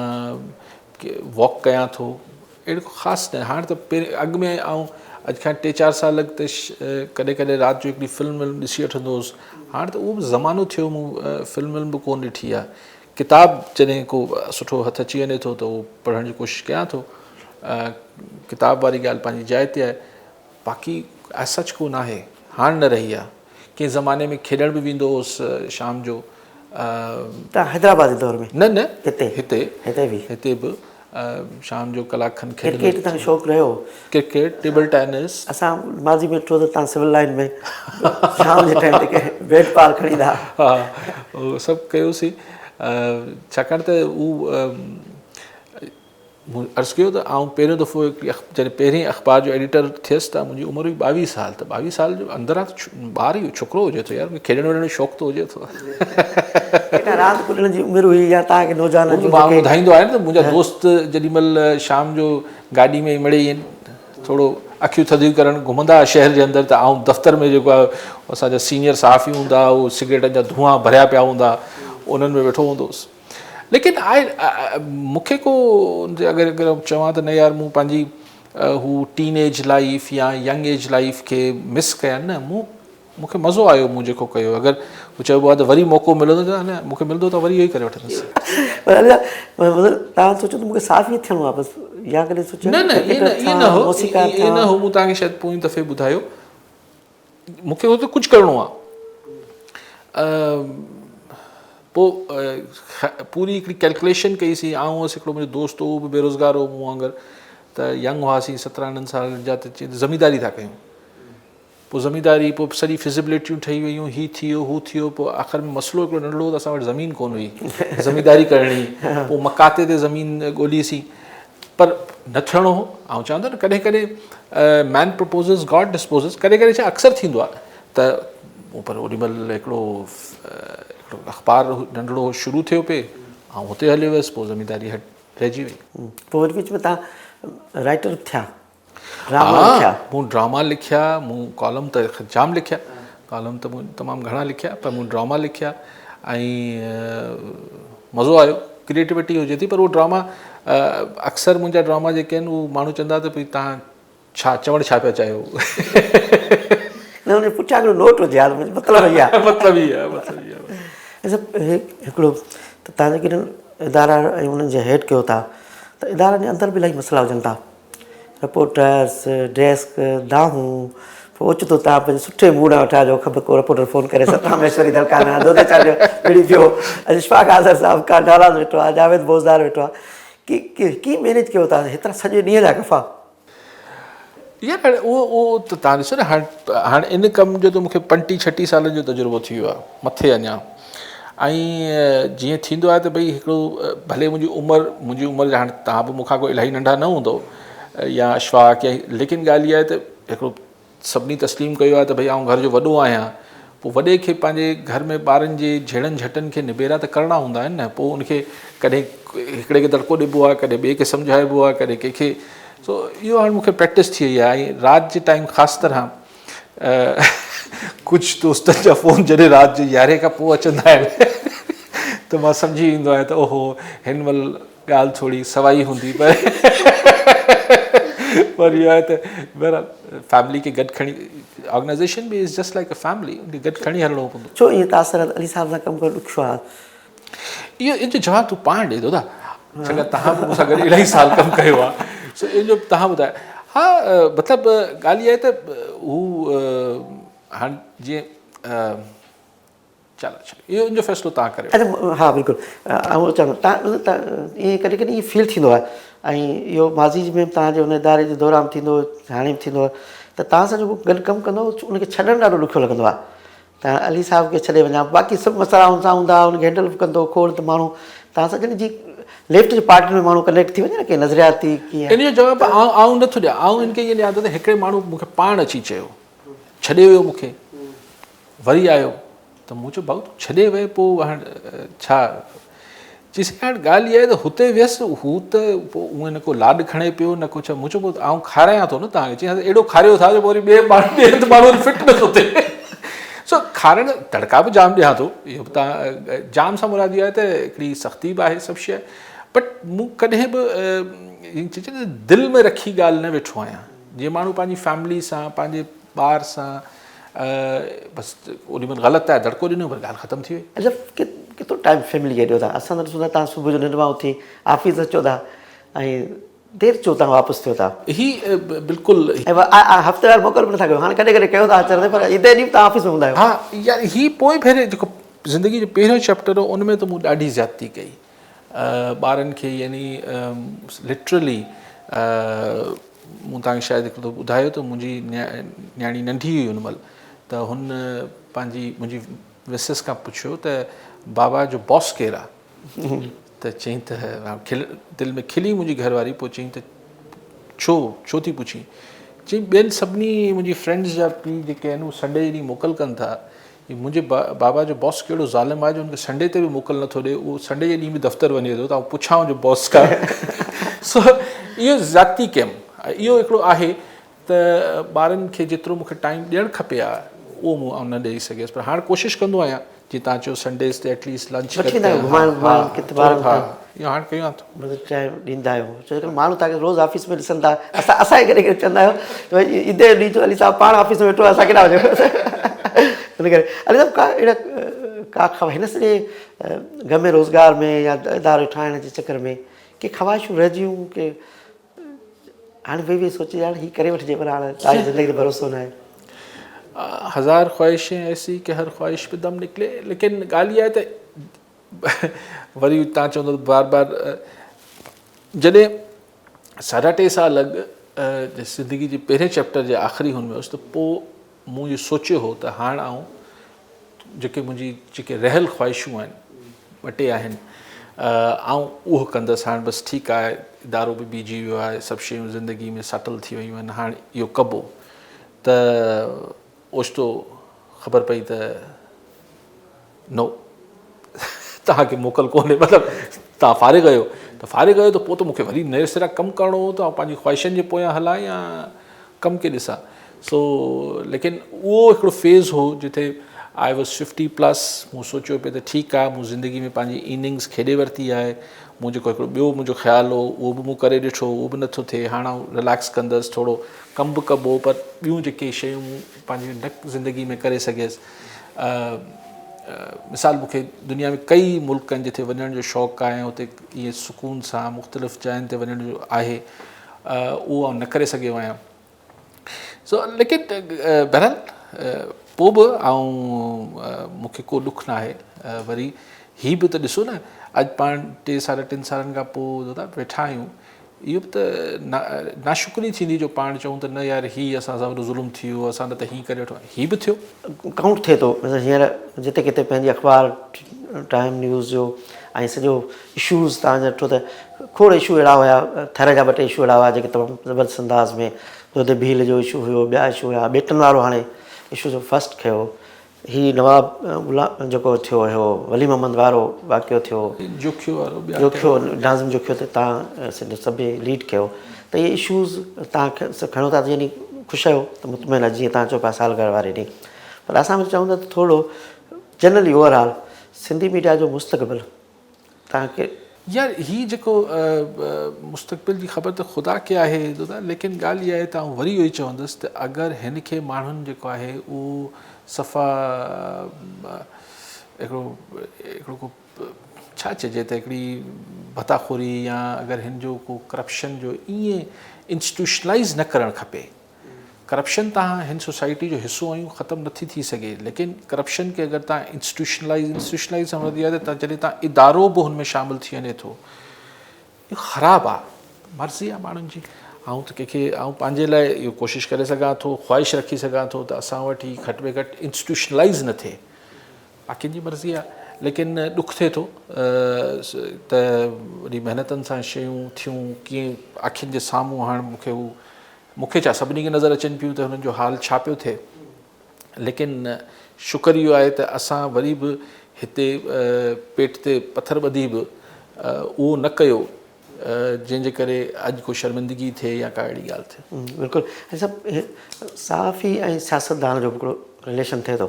वॉक कयां थो, अहिड़ो ख़ासि न। हाणे त पहिरीं अॻु में ऐं अॼु खां 3-4 साल अॻु त कॾहिं कॾहिं राति जो हिकिड़ी फिल्म ॾिसी वठंदो हुउसि, हाणे त उहो बि ज़मानो थियो, मूं फिल्म बि कोन ॾिठी आहे। किताब जॾहिं को सुठो हथु अची वञे थो त उहो पढ़ण जी कोशिशि कयां थो, किताब वारी ॻाल्हि पंहिंजी जाइ ते आहे, बाक़ी सच कोन आहे, हाणे न रही आहे। कंहिं ज़माने में खेॾण बि वेंदो हुउसि शाम जो, तव्हां हैदराबाद जे दौर में? न हिते बि शाम जो कलाक खनि खेॾंदो। क्रिकेट तव्हांखे शौक़ु रहियो? Cricket, table tennis. असां माज़ी में ॾिठो त तव्हां सिविल लाइन में शाम जे टाइम ते बैट बॉल खणींदा। हा, उहो सभु कयोसीं, छाकाणि त उहो अर्ज़ु कयो त आउं पहिरियों दफ़ो जॾहिं पहिरीं अख़बार जो एडिटर थियसि त मुंहिंजी उमिरि हुई 22 साल, त 22 साल जो अंदरां ॿार ई छोकिरो हुजे थो यार, खेॾण वेॾण जो शौक़ु त हुजे थो। रांदि कुॾण जी उमिरि हुई या तव्हांखे नौजवान? मां ॿुधाईंदो आहे न त मुंहिंजा दोस्त जेॾी महिल शाम जो गाॾी में मिड़े थोरो अखियूं थधियूं करणु घुमंदा शहर जे अंदरि, त आउं दफ़्तर में जेको आहे असांजा सीनियर सहाफ़ी हूंदा, उहो सिगरेटनि जा धुआं भरिया पिया हूंदा, उन्हनि में वेठो हूंदो हुउसि। लेकिन आहे मूंखे को अगरि चवां त न यार, मूं पंहिंजी हू टीन एज लाइफ या यंग एज लाइफ खे मिस कया न, मूंखे मज़ो आयो मूं जेको कयो। अगरि हू चइबो आहे त वरी मौक़ो मिलंदो त न, मूंखे मिलंदो त वरी इहो ई करे वठंदुसि। तव्हां सोचो त मूंखे साफ़ ई थियणो आहे बसि, या कॾहिं सोचियो न न ईअं न हो, ईअं न हो। मूं तव्हांखे शायदि पोइ दफ़े ॿुधायो, मूंखे हुते कुझु करिणो आहे। पोइ पूरी हिकिड़ी कैलकुलेशन कईसीं। आऊं हुअसि, हिकिड़ो मुंहिंजो दोस्त हो, उहो बि बेरोज़गार हो मूं वांगुरु, त यंग हुआसीं 17 साल जा, त चई ज़मीदारी था कयूं। पोइ ज़मीदारी, पोइ सॼी फिज़िबिलिटियूं ठही वयूं, हीअ थियो हू थियो। पोइ आख़िर में मसइलो हिकिड़ो नंढड़ो, त असां वटि ज़मीन कोन हुई, ज़मीदारी करणी। पोइ मकाते ते ज़मीन ॻोल्हीसीं, पर न थियणो हो। ऐं चवंदो न, कॾहिं कॾहिं मैन प्रपोज़िस गॉड डिस्पोज़िस, कॾहिं कॾहिं छा अक्सर थींदो आहे। त पर ओॾीमहिल हिकिड़ो अख़बार नंढड़ो शुरू थियो पिए, ऐं हुते हलियो वियसि। पोइ ज़मीदारी रहिजी वई। पोइ वरी विच में तव्हां राइटर थिया, मूं ड्रामा लिखिया, मूं कॉलम त जाम लिखिया, कॉलम त मूं तमामु घणा लिखिया, पर मूं ड्रामा लिखिया ऐं मज़ो आयो। क्रिएटिविटी हुजे थी, पर उहो ड्रामा अक्सर मुंहिंजा ड्रामा जेके आहिनि, उहे माण्हू चवंदा त भई तव्हां छा चवणु छा पिया चाहियो। न हुन पुठियां हिकिड़ो नोट हुजे, हाल मतिलबु इहा मतिलबु ई आहे। हिकिड़ो त तव्हां जेके इदारा ऐं उन्हनि जे हेड कयो था, त इदारनि जे अंदरि बि इलाही मसइला हुजनि था, रिपोर्टर्स, डेस्क, दाहूं। पोइ ओचितो तव्हां पंहिंजे सुठे मूड में वठा जो, ख़बर को रिपोर्टर फ़ोन करे, सतरामेश्वरी दरकाना दोदेचा जो विड़ी पियो, अॼु इशफाक़ आज़र साहिबु का नाराज़ वेठो आहे, जावेद बोज़दार वेठो आहे, कीअं मैनेज कयो था हेतिरा सॼे ॾींहं जा कफ़ा? यार उहो त तव्हां ॾिसो न, हाणे इन कम जो त मूंखे 35-36 सालनि जो तजुर्बो थी वियो आहे, मथे अञा। ऐं जीअं थींदो आहे त भई हिकिड़ो, भले मुंहिंजी उमिरि जा, हाणे तव्हां बि मूंखां को इलाही नंढा न हूंदो या अशफाक़, या लेकिन ॻाल्हि इहा आहे त हिकिड़ो सभिनी तस्लीम कयो आहे त भई आउं घर जो वॾो आहियां। पोइ वॾे खे पंहिंजे घर में ॿारनि जे झेड़नि झटनि खे निबेरा त करिणा हूंदा आहिनि न। पोइ उनखे कॾहिं हिकिड़े खे दड़को ॾिबो आहे, कॾहिं ॿिए खे सम्झाइबो आहे, कॾहिं कंहिंखे। सो इहो हाणे मूंखे प्रैक्टिस थी वई आहे। ऐं राति जे टाइम ख़ासि तरह कुझु दोस्तनि जा फ़ोन जॾहिं राति जो 11 खां पोइ अचंदा आहिनि त मां सम्झी वेंदो आहियां त ओहो हिन महिल ॻाल्हि थोरी सवाई हूंदी। पर इहो आहे त बहरहाल फैमिली खे गॾु खणी, ऑर्गेनाइज़ेशन बि is just like a family, गॾु खणी हलिणो पवंदो। छो ईअं तासर अली साहिब सां कमु करणु ॾुखियो आहे? इहो इन जो जवाबु तूं पाण ॾे दादा, छाकाणि तव्हां बि मूंसां गॾु इलाही साल कमु कयो आहे। सो इन जो तव्हां ॿुधायो। हा, मतिलबु ॻाल्हि इहा आहे त हू हाणे जीअं चलो इहो इन जो फ़ैसिलो तव्हां करियो। अच्छा, हा बिल्कुलु। ऐं चवंदो तव्हां ईअं कॾहिं कॾहिं ईअं फील थींदो आहे, ऐं इहो माज़ी में तव्हांजे हुन इदारे जे दौरान थींदो, हाणे बि थींदो आहे, त तव्हां सां जेको गॾु कमु कंदो उनखे छॾणु ॾाढो ॾुखियो लॻंदो आहे। तव्हां अली साहिब खे छॾे वञा, बाक़ी सभु मसइला हुन सां हूंदा, हुनखे हैंडल कंदो खोड़, त माण्हू तव्हां सां जॾहिं जी लेफ्ट जे पार्टी में माण्हू कनेक्ट थी वञे न, की नज़रियाती कीअं। इन जो जवाबु आउं नथो ॾियां। आउं इनखे ईअं ॾियां त हिकिड़े माण्हू मूंखे पाण अची चयो, छॾे वियो मूंखे, वरी आयो त मूं चयो भाऊ तूं छॾे वए, पोइ हाणे छा चईसि। हाणे ॻाल्हि इहा आहे त हुते वियसि, हू त पोइ उहो न को लाॾु खणे पियो न कुझु। मूं चयो पोइ आउं खारायां थो न तव्हांखे। चई एॾो खारियो था जो वरी ॿिए माण्हू फिट नथो थिए। सो खाराइण तड़का बि जाम ॾियां थो, इहो बि तव्हां जाम सां मुरादी आहे त हिकिड़ी सख़्ती बि आहे सभु शइ। बट मूं कॾहिं बि दिलि में रखी ॻाल्हि न वेठो आहियां। जीअं माण्हू पंहिंजी फैमिली सां, पंहिंजे ॿार सां बसि ओॾीमहिल ग़लति आहे दड़को ॾिनो, पर ॻाल्हि ख़तमु थी वई। अच्छा, केतिरो टाइम फैमिली खे ॾियो था? असां त ॾिसूं था तव्हां सुबुह जो निंड मां उथी ऑफिस अचो था ऐं देरि चओ तव्हां वापसि थियो था। ही बिल्कुलु हफ़्तेवार मोकल बि नथा कयो, हाणे कॾहिं कॾहिं कयो था अचण ते, पर ईदे ॾींहुं तव्हां ऑफिस में हूंदा आहियो। हा यार, ही पोइ भेरे जेको ज़िंदगी जो पहिरियों चैप्टर हो, उन में त मूं ॾाढी ज़्यादती कई ॿारनि खे। यानी लिटरली मूं तव्हांखे शायदि हिकिड़ो ॿुधायो त मुंहिंजी न्याणी नंढी हुई हुन महिल, त हुन मुंहिंजी मिसिस खां पुछियो त बाबा जो बॉस केरु आहे? त चई त दिलि में खिली मुंहिंजी घरवारी। पोइ चई त छो थी पुछी? चई ॿियनि सभिनी मुंहिंजी फ्रेंड्स जा पीउ जेके आहिनि, उहे संडे ॾींहुं मोकल कनि था। मुंहिंजे बाबा जो बॉस कहिड़ो ज़ालिम आहे जो हुनखे संडे ते बि मोकल नथो ॾिए, उहो संडे जे ॾींहुं बि दफ़्तरु वञे थो, त आउं पुछां जो बॉस खां। सो इहो ज़ाती कमु इहो हिकिड़ो आहे त ॿारनि खे जेतिरो मूंखे टाइम ॾियणु खपे आहे, उहो मूं न ॾेई सघियसि, पर हाणे कोशिशि कंदो आहियां जीअं तव्हां चयो संडेज़ ते एटलीस्ट लंच वठी वेंदा आहियो घुमाइण किथे ॿारनि हा खे इहो हाणे कयूं था। मतिलबु चांहि ॾींदा आहियो, छो जो माण्हू तव्हांखे रोज़ु ऑफिस में ॾिसनि था, असांजे करे चवंदा आहियो त भई ईदे ॾींहुं जो अली साहब पाण ऑफिस में वेठो आहे, असां केॾा वञूं हिन करे अली साहब का अहिड़ा का हिन सॼे ग़म में रोज़गार में या इदारो ठाहिण जे चकर में के ख़्वाहिशूं रहिजियूं के हाणे वेही सोचे हाणे हीअ करे वठिजे, पर हाणे तव्हांजी ज़िंदगी ते भरोसो न आहे। हज़ार ख्वाहिशें ऐसी कि हर ख्वाहिश पे दम निकिले, लेकिन ॻाल्हि इहा आहे त वरी तव्हां चवंदो बार बार जॾहिं 3.5 साल अॻु ज़िंदगी जे पहिरें चैप्टर जे आख़िरी हुन में हुउसि त पोइ मूं इहो सोचियो हो त हाणे जेके मुंहिंजी जेके रहियल ख्वाहिशूं आहिनि 2 आहिनि उहो कंदसि। हाणे बसि ठीकु आहे, इदारो बि बीजी वियो आहे, सभु शयूं ज़िंदगी में सेटल थी वियूं आहिनि, हाणे इहो कबो त ओचितो ख़बर पई त नो तव्हांखे मोकल कोन्हे, मतिलबु तव्हां फारिग आहियो त पोइ त मूंखे वरी नए सिरा कमु करिणो हो त पंहिंजी ख्वाहिशनि जे पोयां हलां या कमु खे ॾिसां। सो लेकिन उहो हिकिड़ो फेज़ हो जिथे आई वॉज 50+, मूं सोचियो पियो त ठीकु आहे, मूं ज़िंदगी में पंहिंजी इनिंग्स खेॾे वरिती आहे, मूं जेको हिकिड़ो ॿियो मुंहिंजो ख़्यालु हो उहो बि मूं करे ॾिठो, उहो बि नथो थिए, हाणे रिलैक्स कंदसि, थोरो कमु बि कबो, पर ॿियूं जेके शयूं पंहिंजी न ज़िंदगी में करे सघियसि। मिसाल मूंखे दुनिया में कई मुल्क आहिनि जिथे वञण जो शौक़ु आहे, हुते ईअं सुकून सां मुख़्तलिफ़ जायुनि ते वञण जो आहे, उहो न करे सघियो आहियां। सो लेकिन बहरहाल पोइ बि मूंखे को ॾुख न आहे। वरी हीअ बि त ॾिसो न, अॼु पाण 3-3.5 सालनि खां पोइ दादा वेठा आहियूं, इहो बि त नाशुक्री थींदी जो पाण चऊं त न यार हीअ असां सां वॾो ज़ुल्म थी वियो, असां न त हीअं करे वठो, हीअ बि थियो काउंट थिए थो। हींअर जिते किथे पंहिंजी अख़बार टाइम न्यूज़ जो ऐं सॼो इशूज़ तव्हां ॾिठो त खोड़ इशू अहिड़ा हुया, थर जा 2-टे इशू अहिड़ा हुआ जेके तमामु ज़बरदस्त अंदाज़ में, हुते भील जो इशू हुयो, ॿिया इशू हुया, बेटनि वारो हाणे इशू जो फस्ट खयो, हीअ नवाब जेको थियो हुयो वली मोहम्मद वारो वाक़ियो थियो, जोखियो नाज़िम जोखियो ते तव्हां सभु लीड कयो, त इहे इशूज़ तव्हां खणो था त यानी ख़ुशि आहियो त मुतमइन आहे जीअं तव्हां चओ पिया सालगिरह वारे ॾींहुं। पर असां बि चऊं था त थोरो जनरली ओवरऑल सिंधी मीडिया जो मुस्तक़बिल तव्हांखे यार हीअ जेको मुस्तक़बिल जी ख़बर त ख़ुदा खे आहे दादा, लेकिन ॻाल्हि इहा आहे त वरी इहो ई चवंदुसि त अगरि हिन खे माण्हुनि जेको आहे उहो सफ़ा हिकिड़ो को छा चइजे त हिकिड़ी भताखोरी या अगरि हिन जो को करप्शन जो ईअं इंस्टीट्यूशनलाइज़ न करणु खपे। करप्शन तव्हां हिन सोसाइटी जो हिसो आहियूं, ख़तमु नथी थी सघे, लेकिन करप्शन खे अगरि तव्हां इंस्टीट्यूशनलाइज़ समझंदी आहे त जॾहिं तव्हां इदारो बि हुन में शामिलु थी वञे थो, इहो ख़राबु आहे। मर्ज़ी आहे माण्हुनि जी, त कंहिंखे पंहिंजे लाइ इहो कोशिशि करे सघां थो, ख़्वाहिश रखी सघां थो त असां वटि ही घटि में घटि इंस्टीट्यूशनलाइज़ न थिए, बाक़ियुनि जी मर्ज़ी आहे। लेकिन ॾुख थिए थो त वरी महिनतनि सां शयूं थियूं कीअं अखियुनि जे साम्हूं, हाणे मूंखे छा सभिनी खे नज़र अचनि पियूं त हुननि जो हाल छा पियो थिए, लेकिन शुक्र इहो आहे त असां वरी बि हिते पेट ते पथर ॿधी बि उहो न कयो जंहिंजे करे अॼु को शर्मिंदगी थिए या का अहिड़ी ॻाल्हि थिए। बिल्कुलु। ऐं सभु सहाफ़ी ऐं सियासतदान जो हिकिड़ो रिलेशन थिए थो,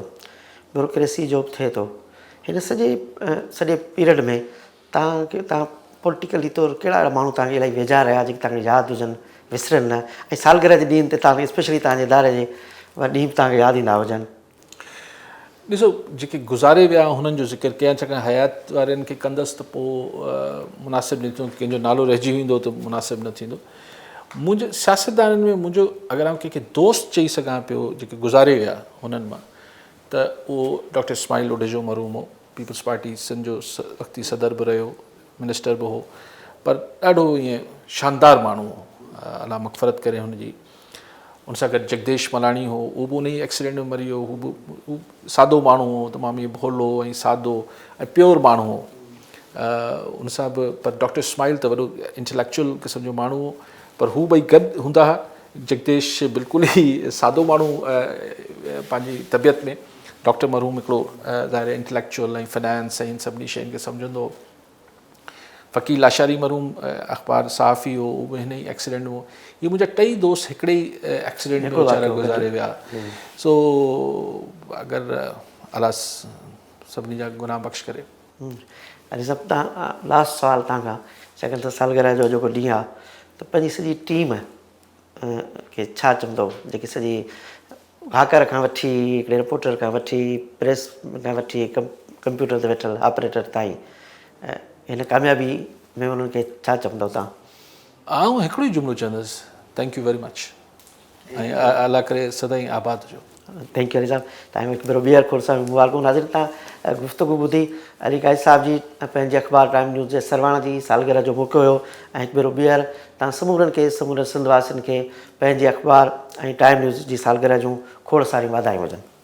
ब्यूरोक्रेसी जो बि थिए थो। हिन सॼे पीरियड में तव्हां पॉलिटिकली तौरु कहिड़ा अहिड़ा माण्हू तव्हांखे इलाही वेझा रहिया जेके तव्हांखे यादि हुजनि, विसरनि न, ऐं सालगिरह जे ॾींहं ते तव्हांखे स्पेशली तव्हांजे इदारे जे ॾींहं बि तव्हांखे यादि ईंदा हुजनि? ॾिसो, जेके गुज़ारे विया हुननि जो ज़िक्र कयां, छाकाणि हयात वारनि खे कंदसि त पोइ मुनासिबु न थींदो, कंहिंजो नालो रहिजी वेंदो त मुनासिबु न थींदो। मुंहिंजे सियासतदाननि में मुंहिंजो अगरि आउं कंहिंखे दोस्त चई सघां पियो जेके गुज़ारे विया हुननि मां, त उहो डॉक्टर इस्माइल ओडेजो मरहूम हो, पीपल्स पार्टी सिंध जो वक़्ती सदर बि रहियो, मिनिस्टर बि हो, पर ॾाढो ईअं शानदारु माण्हू हो, अलाह मग़फ़रत करे हुनजी। उन सां गॾु जगदेश मलाणी हो, उहो बि उन ई एक्सीडेंट में मरी वियो, हू सादो माण्हू हो, तमामु ईअं भोलो ऐं सादो ऐं प्योर माण्हू हो। उन सां बि पर डॉक्टर इस्माइल त वॾो इंटेलेक्चुअल क़िस्म जो माण्हू हो, पर हू ॿई गॾु हूंदा हुआ। जगदेश बिल्कुलु ई सादो माण्हू पंहिंजी तबियत में, डॉक्टर मरहूम हिकिड़ो ज़ाहिर इंटेलेक्चुअल ऐं फाइनेंस ऐं इन सभिनी शयुनि खे सम्झंदो हो। फ़कील लाशारी मरहूम अख़बार सहाफ़ी हो, उहो बि हिन ई एक्सीडेंट में हो। इहे मुंहिंजा 2 दोस्त हिकिड़े ई एक्सीडेंट में वीचारा गुज़ारे विया। सो अगरि अलाह सभिनी जा गुनाह बख़्श करे। अरे सभु तव्हां लास्ट सवाल तव्हां खां, छाकाणि त सालगिरह जो जेको ॾींहुं आहे त पंहिंजी सॼी टीम खे छा चवंदो, जेकी सॼी हाकर खां वठी हिकिड़े रिपोर्टर खां वठी प्रेस खां वठी कंप्यूटर ते वेठल ऑपरेटर ताईं हिन कामयाबी में उन्हनि खे छा चवंदव तव्हां? आउं हिकिड़ो ई जुमिलो चवंदुसि, थैंक यू वेरी मच, ऐं अलाह करे सदाईं आबाद हुजो। थैंक यू अली साहब, तव्हांखे हिकु भेरो ॿीहर खोड़ सां मुबारकूं। नाज़रीन, तव्हां गुफ़्तगू ॿुधी अली काइद साहिब जी पंहिंजे अख़बार टाइम न्यूज़ जे सरवाण जी सालगिरह जो मौक़ो हुयो, ऐं हिकु भेरो ॿीहर तव्हां समूरनि खे, समूरनि सिंध वासियुनि खे पंहिंजे अख़बार ऐं टाइम न्यूज़ जी सालगिरह जूं खोड़ सारियूं वाधायूं हुजनि।